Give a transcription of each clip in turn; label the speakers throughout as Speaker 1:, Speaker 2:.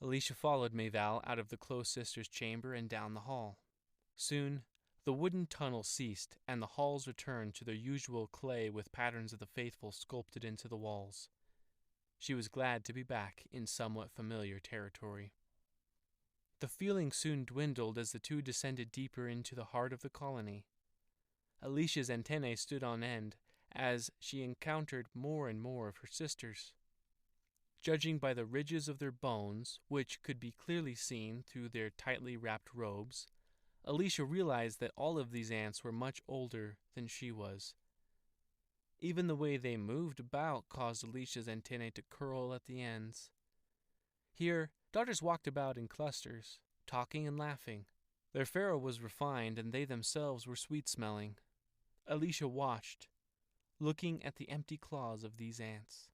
Speaker 1: Alicia followed Mayval out of the closed sister's chamber and down the hall. Soon, the wooden tunnel ceased, and the halls returned to their usual clay with patterns of the faithful sculpted into the walls. She was glad to be back in somewhat familiar territory. The feeling soon dwindled as the two descended deeper into the heart of the colony. Alicia's antennae stood on end as she encountered more and more of her sisters. Judging by the ridges of their bones, which could be clearly seen through their tightly wrapped robes, Alicia realized that all of these ants were much older than she was. Even the way they moved about caused Alicia's antennae to curl at the ends. Here, daughters walked about in clusters, talking and laughing. Their pharaoh was refined, and they themselves were sweet-smelling. Alicia watched, looking at the empty claws of these ants.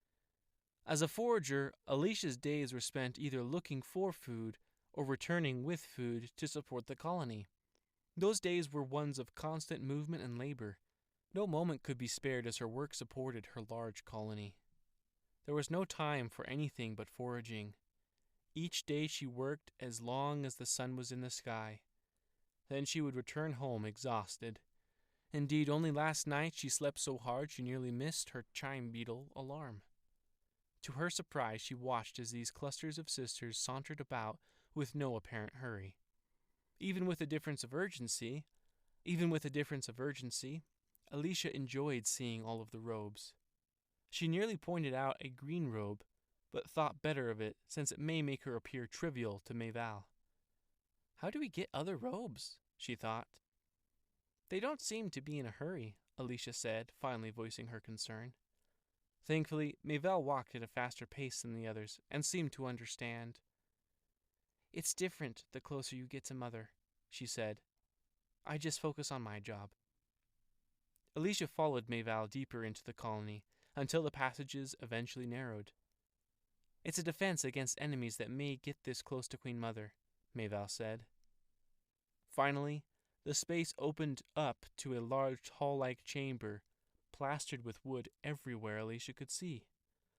Speaker 1: As a forager, Alicia's days were spent either looking for food or returning with food to support the colony. Those days were ones of constant movement and labor. No moment could be spared as her work supported her large colony. There was no time for anything but foraging. Each day she worked as long as the sun was in the sky. Then she would return home exhausted. Indeed, only last night she slept so hard she nearly missed her chime beetle alarm. To her surprise, she watched as these clusters of sisters sauntered about with no apparent hurry. Even with a difference of urgency, Alicia enjoyed seeing all of the robes. She nearly pointed out a green robe, but thought better of it since it may make her appear trivial to Mayval. How do we get other robes? She thought. They don't seem to be in a hurry, Alicia said, finally voicing her concern. Thankfully, Mayval walked at a faster pace than the others and seemed to understand. It's different the closer you get to Mother, she said. I just focus on my job. Alicia followed Mayval deeper into the colony until the passages eventually narrowed. It's a defense against enemies that may get this close to Queen Mother, Mayval said. Finally, the space opened up to a large hall-like chamber, plastered with wood everywhere Alicia could see.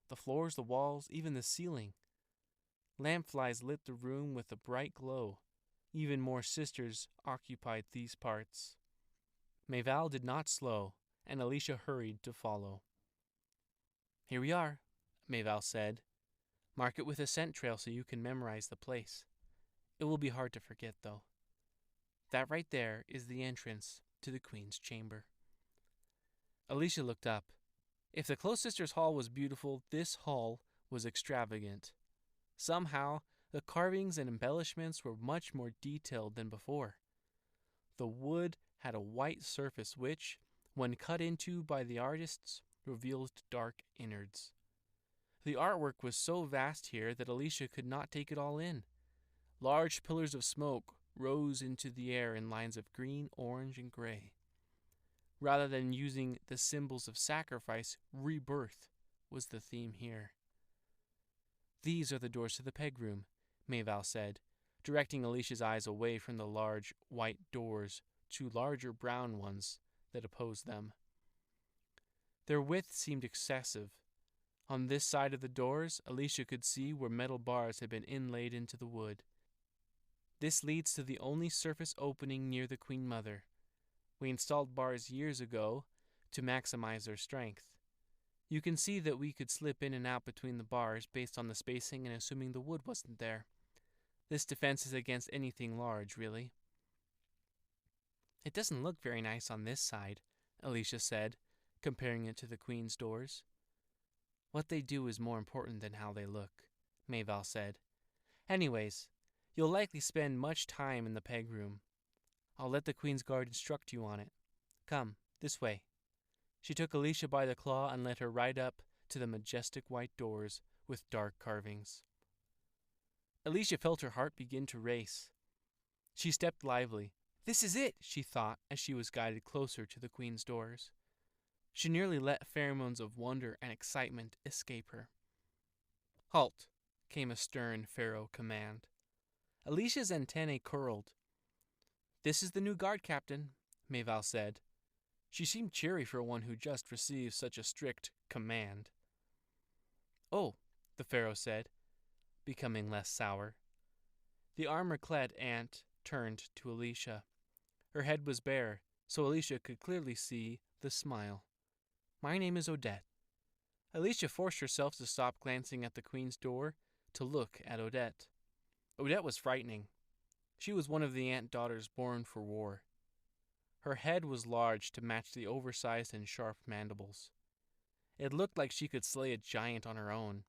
Speaker 1: The floors, the walls, even the ceiling. Lampflies lit the room with a bright glow. Even more sisters occupied these parts. Mayval did not slow, and Alicia hurried to follow. Here we are, Mayval said. Mark it with a scent trail so you can memorize the place. It will be hard to forget, though. That right there is the entrance to the Queen's chamber. Alicia looked up. If the Close Sisters' Hall was beautiful, this hall was extravagant. Somehow, the carvings and embellishments were much more detailed than before. The wood had a white surface which, when cut into by the artists, revealed dark innards. The artwork was so vast here that Alicia could not take it all in. Large pillars of smoke rose into the air in lines of green, orange, and gray. Rather than using the symbols of sacrifice, rebirth was the theme here. These are the doors to the peg room, Mayval said, directing Alicia's eyes away from the large white doors to larger brown ones that opposed them. Their width seemed excessive. On this side of the doors, Alicia could see where metal bars had been inlaid into the wood. This leads to the only surface opening near the Queen Mother. We installed bars years ago to maximize their strength. You can see that we could slip in and out between the bars based on the spacing and assuming the wood wasn't there. This defense is against anything large, really. It doesn't look very nice on this side, Alicia said, comparing it to the Queen's doors. What they do is more important than how they look, Mayval said. Anyways, you'll likely spend much time in the peg room. I'll let the Queen's Guard instruct you on it. Come, this way. She took Alicia by the claw and led her right up to the majestic white doors with dark carvings. Alicia felt her heart begin to race. She stepped lively. This is it, she thought as she was guided closer to the Queen's doors. She nearly let pheromones of wonder and excitement escape her. Halt, came a stern pharaoh command. Alicia's antennae curled. This is the new guard captain, Mayval said. She seemed cheery for one who just received such a strict command. Oh, the pharaoh said, becoming less sour. The armor-clad aunt turned to Alicia. Her head was bare, so Alicia could clearly see the smile. "My name is Odette." Alicia forced herself to stop glancing at the Queen's door to look at Odette. Odette was frightening. She was one of the aunt daughters born for war. Her head was large to match the oversized and sharp mandibles. It looked like she could slay a giant on her own.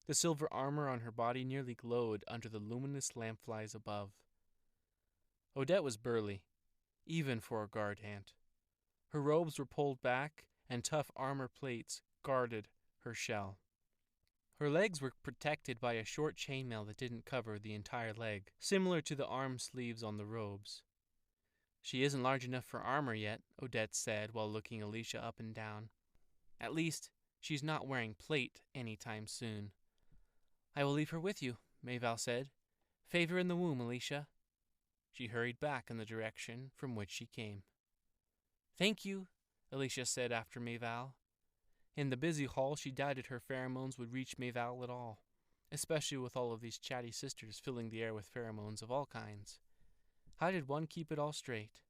Speaker 1: The silver armor on her body nearly glowed under the luminous lampflies above. Odette was burly, even for a guard aunt. Her robes were pulled back, and tough armor plates guarded her shell. Her legs were protected by a short chainmail that didn't cover the entire leg, similar to the arm sleeves on the robes. "She isn't large enough for armor yet," Odette said while looking Alicia up and down. "At least, she's not wearing plate anytime soon." "I will leave her with you," Mayval said. "Favor in the womb, Alicia." She hurried back in the direction from which she came. "Thank you," Alicia said after Mayval. In the busy hall, she doubted her pheromones would reach Mayval at all, especially with all of these chatty sisters filling the air with pheromones of all kinds. How did one keep it all straight?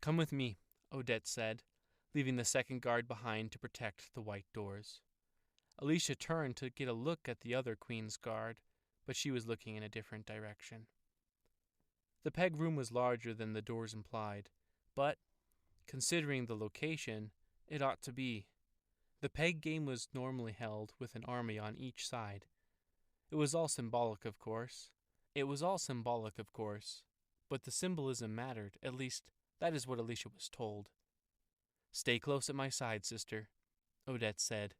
Speaker 1: "Come with me," Odette said, leaving the second guard behind to protect the white doors. Alicia turned to get a look at the other Queen's Guard, but she was looking in a different direction. The peg room was larger than the doors implied, but, considering the location, it ought to be. The peg game was normally held with an army on each side. It was all symbolic, of course, but the symbolism mattered, at least that is what Alicia was told. "Stay close at my side, sister," Odette said.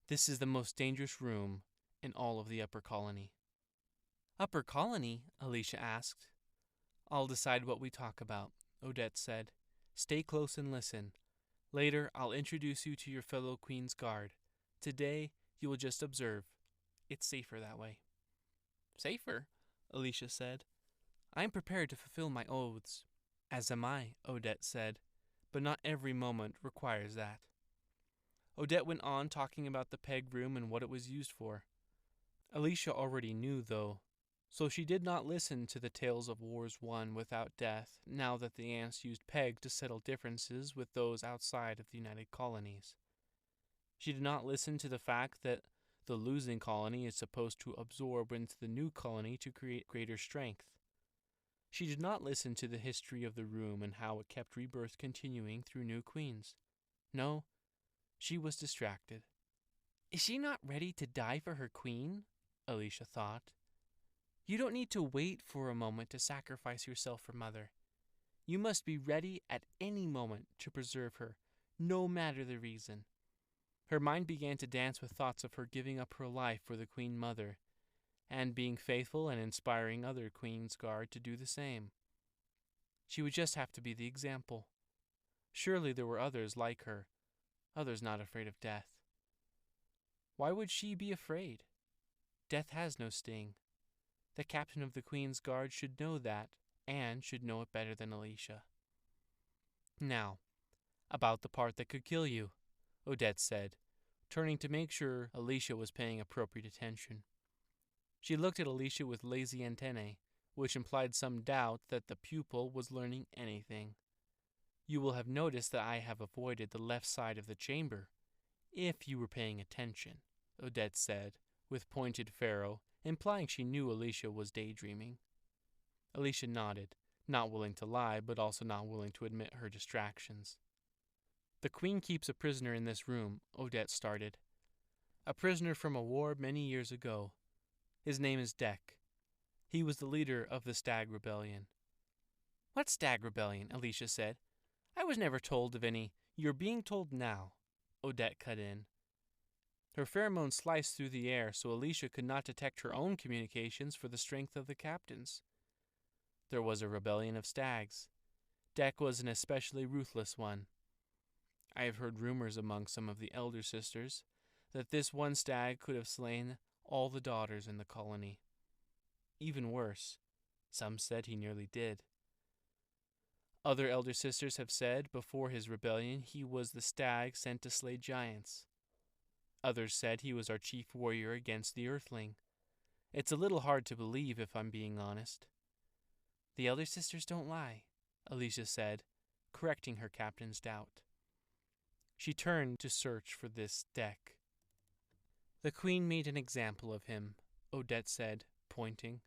Speaker 1: "This is the most dangerous room in all of the Upper Colony." "Upper Colony?" Alicia asked. "I'll decide what we talk about," Odette said. "Stay close and listen. Later, I'll introduce you to your fellow Queen's Guard. Today, you will just observe. It's safer that way." "Safer?" Alicia said. "I'm prepared to fulfill my oaths." "As am I," Odette said, "but not every moment requires that." Odette went on talking about the peg room and what it was used for. Alicia already knew, though, so she did not listen to the tales of wars won without death now that the ants used peg to settle differences with those outside of the United Colonies. She did not listen to the fact that the losing colony is supposed to absorb into the new colony to create greater strength. She did not listen to the history of the room and how it kept rebirth continuing through new queens. No, she was distracted. "Is she not ready to die for her queen?" Alicia thought. "You don't need to wait for a moment to sacrifice yourself for Mother. You must be ready at any moment to preserve her, no matter the reason." Her mind began to dance with thoughts of her giving up her life for the Queen Mother, and being faithful and inspiring other Queen's Guard to do the same. She would just have to be the example. Surely there were others like her, others not afraid of death. Why would she be afraid? Death has no sting. The captain of the Queen's Guard should know that, and should know it better than Alicia. "Now, about the part that could kill you," Odette said, turning to make sure Alicia was paying appropriate attention. She looked at Alicia with lazy antennae, which implied some doubt that the pupil was learning anything. "You will have noticed that I have avoided the left side of the chamber, if you were paying attention," Odette said, with pointed ferrule, implying she knew Alicia was daydreaming. Alicia nodded, not willing to lie, but also not willing to admit her distractions. "The Queen keeps a prisoner in this room," Odette started. "A prisoner from a war many years ago. His name is Dek. He was the leader of the Stag Rebellion." "What Stag Rebellion?" Alicia said. "I was never told of any." "You're being told now," Odette cut in. Her pheromones sliced through the air so Alicia could not detect her own communications for the strength of the captains. There was a rebellion of stags. Dek was an especially ruthless one. I have heard rumors among some of the elder sisters that this one stag could have slain all the daughters in the colony. Even worse, some said he nearly did. Other elder sisters have said before his rebellion he was the stag sent to slay giants. Others said he was our chief warrior against the Earthling, It's a little hard to believe, if I'm being honest. The elder sisters don't lie, Alicia said, correcting her captain's doubt. She turned to search for this Dek. The queen made an example of him, Odette said, pointing.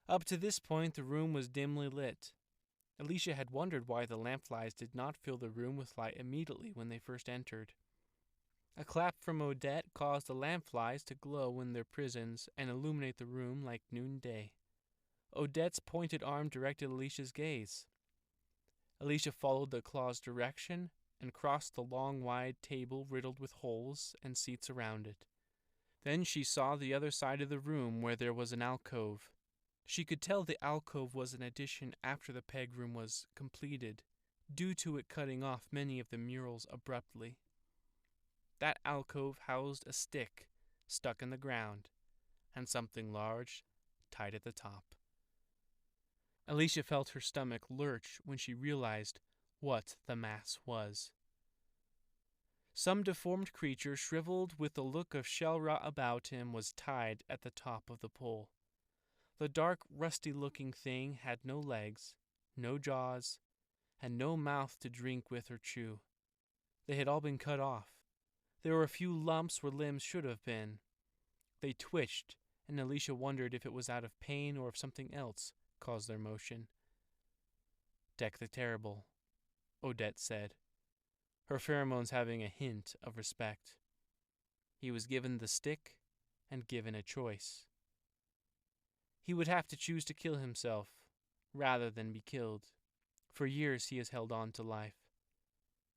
Speaker 1: Up to this point, the room was dimly lit. Alicia had wondered why the lampflies did not fill the room with light immediately when they first entered. A clap from Odette caused the lampflies to glow in their prisons and illuminate the room like noonday. Odette's pointed arm directed Alicia's gaze. Alicia followed the claw's direction and crossed the long, wide table riddled with holes and seats around it. Then she saw the other side of the room where there was an alcove. She could tell the alcove was an addition after the peg room was completed, due to it cutting off many of the murals abruptly. That alcove housed a stick stuck in the ground, and something large tied at the top. Alicia felt her stomach lurch when she realized what the mass was. Some deformed creature, shriveled with the look of shell rot about him, was tied at the top of the pole. The dark, rusty-looking thing had no legs, no jaws, and no mouth to drink with or chew. They had all been cut off. There were a few lumps where limbs should have been. They twitched, and Alicia wondered if it was out of pain or if something else caused their motion. Dek the Terrible, Odette said, her pheromones having a hint of respect. He was given the stick and given a choice. He would have to choose to kill himself rather than be killed. For years he has held on to life.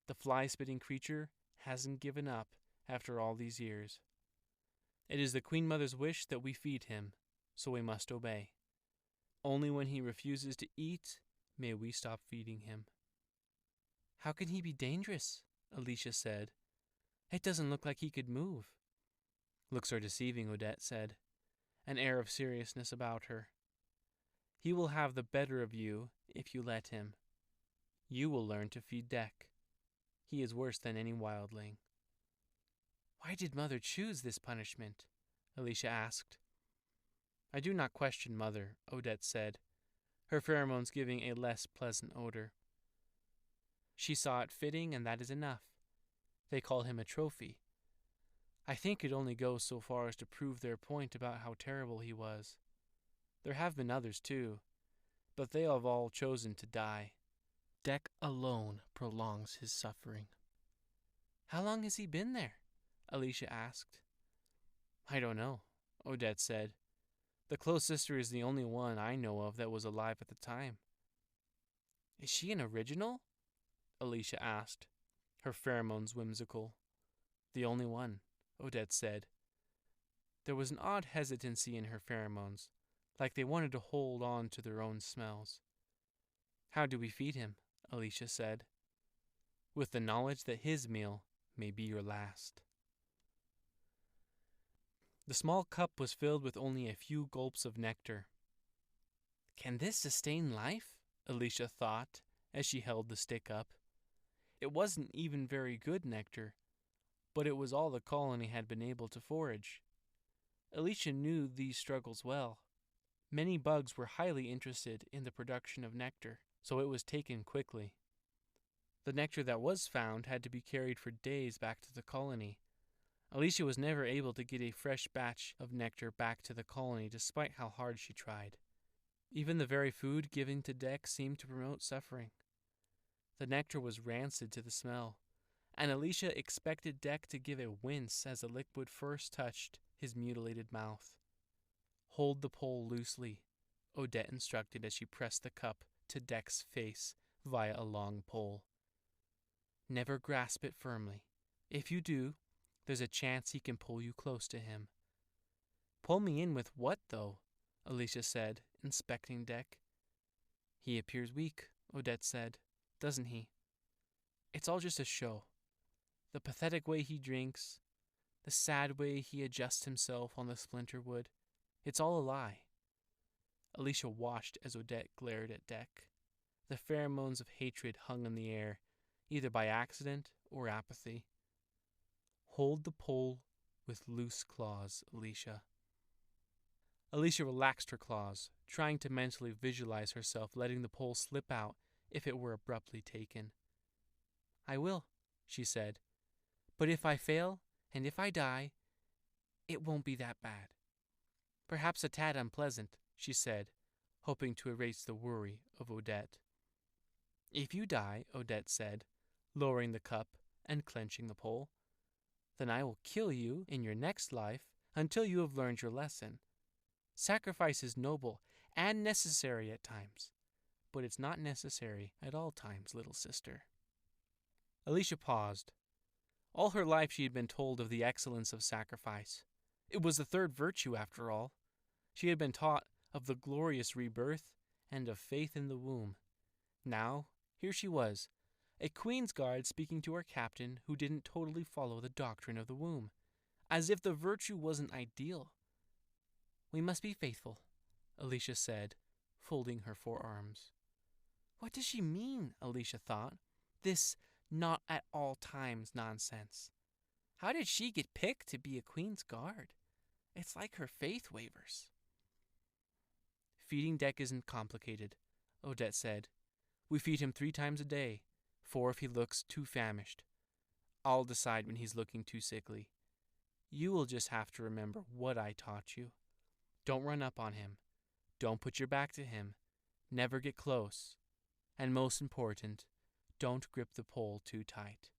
Speaker 1: The fly-spitting creature hasn't given up after all these years. It is the Queen Mother's wish that we feed him, so we must obey. Only when he refuses to eat may we stop feeding him. How can he be dangerous? Alicia said. It doesn't look like he could move. Looks are deceiving, Odette said, an air of seriousness about her. He will have the better of you if you let him. You will learn to feed Dek. He is worse than any wildling. Why did Mother choose this punishment? Alicia asked. I do not question Mother, Odette said, her pheromones giving a less pleasant odor. She saw it fitting, and that is enough. They call him a trophy. I think it only goes so far as to prove their point about how terrible he was. There have been others, too, but they have all chosen to die. Dek alone prolongs his suffering. How long has he been there? Alicia asked. I don't know, Odette said. The close sister is the only one I know of that was alive at the time. Is she an original? Alicia asked, her pheromones whimsical. The only one, Odette said. There was an odd hesitancy in her pheromones, like they wanted to hold on to their own smells. How do we feed him? Alicia said. With the knowledge that his meal may be your last. The small cup was filled with only a few gulps of nectar. Can this sustain life? Alicia thought as she held the stick up. It wasn't even very good nectar, but it was all the colony had been able to forage. Alicia knew these struggles well. Many bugs were highly interested in the production of nectar, so it was taken quickly. The nectar that was found had to be carried for days back to the colony. Alicia was never able to get a fresh batch of nectar back to the colony despite how hard she tried. Even the very food given to Dek seemed to promote suffering. The nectar was rancid to the smell, and Alicia expected Dek to give a wince as the liquid first touched his mutilated mouth. Hold the pole loosely, Odette instructed as she pressed the cup to Dek's face via a long pole. Never grasp it firmly. If you do, there's a chance he can pull you close to him. Pull me in with what, though? Alicia said, inspecting Dek. He appears weak, Odette said, doesn't he? It's all just a show. The pathetic way he drinks, the sad way he adjusts himself on the splinter wood, it's all a lie. Alicia watched as Odette glared at Dek. The pheromones of hatred hung in the air, either by accident or apathy. Hold the pole with loose claws, Alicia. Alicia relaxed her claws, trying to mentally visualize herself letting the pole slip out if it were abruptly taken. "I will," she said. "But if I fail, and if I die, it won't be that bad. Perhaps a tad unpleasant," she said, hoping to erase the worry of Odette. "If you die," Odette said, lowering the cup and clenching the pole, "then I will kill you in your next life until you have learned your lesson. Sacrifice is noble and necessary at times, but it's not necessary at all times, little sister." Alicia paused. All her life she had been told of the excellence of sacrifice. It was the third virtue, after all. She had been taught of the glorious rebirth and of faith in the womb. Now, here she was, a Queen's Guard speaking to her captain who didn't totally follow the doctrine of the womb, as if the virtue wasn't ideal. "We must be faithful," Alicia said, folding her forearms. What does she mean, Alicia thought? This not at all times nonsense. How did she get picked to be a Queen's Guard? It's like her faith wavers. "Feeding Dek isn't complicated," Odette said. "We feed him 3 times a day, 4 if he looks too famished. I'll decide when he's looking too sickly. You will just have to remember what I taught you. Don't run up on him. Don't put your back to him. Never get close. And most important, don't grip the pole too tight.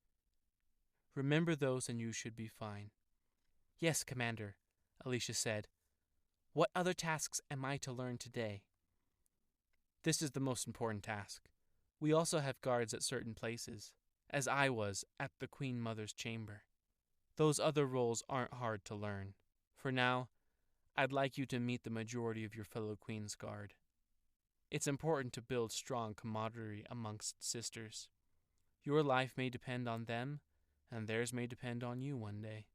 Speaker 1: Remember those and you should be fine." "Yes, Commander," Alicia said. "What other tasks am I to learn today?" "This is the most important task. We also have guards at certain places, as I was at the Queen Mother's chamber. Those other roles aren't hard to learn. For now, I'd like you to meet the majority of your fellow Queen's Guard. It's important to build strong camaraderie amongst sisters. Your life may depend on them, and theirs may depend on you one day."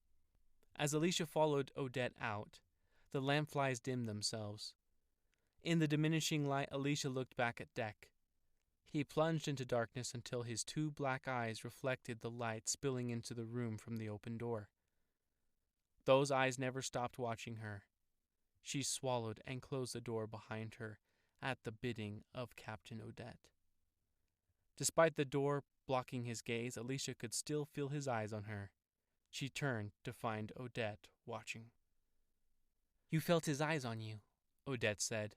Speaker 1: As Alicia followed Odette out, the lampflies dimmed themselves. In the diminishing light, Alicia looked back at Dek. He plunged into darkness until his 2 black eyes reflected the light spilling into the room from the open door. Those eyes never stopped watching her. She swallowed and closed the door behind her at the bidding of Captain Odette. Despite the door blocking his gaze, Alicia could still feel his eyes on her. She turned to find Odette watching. "You felt his eyes on you," Odette said.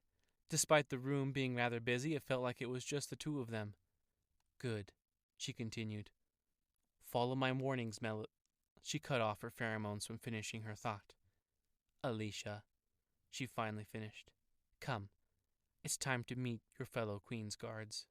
Speaker 1: Despite the room being rather busy, it felt like it was just the 2 of them. "Good," she continued. "Follow my warnings, She cut off her pheromones from finishing her thought. "Alicia," she finally finished. "Come, it's time to meet your fellow Queen's Guards."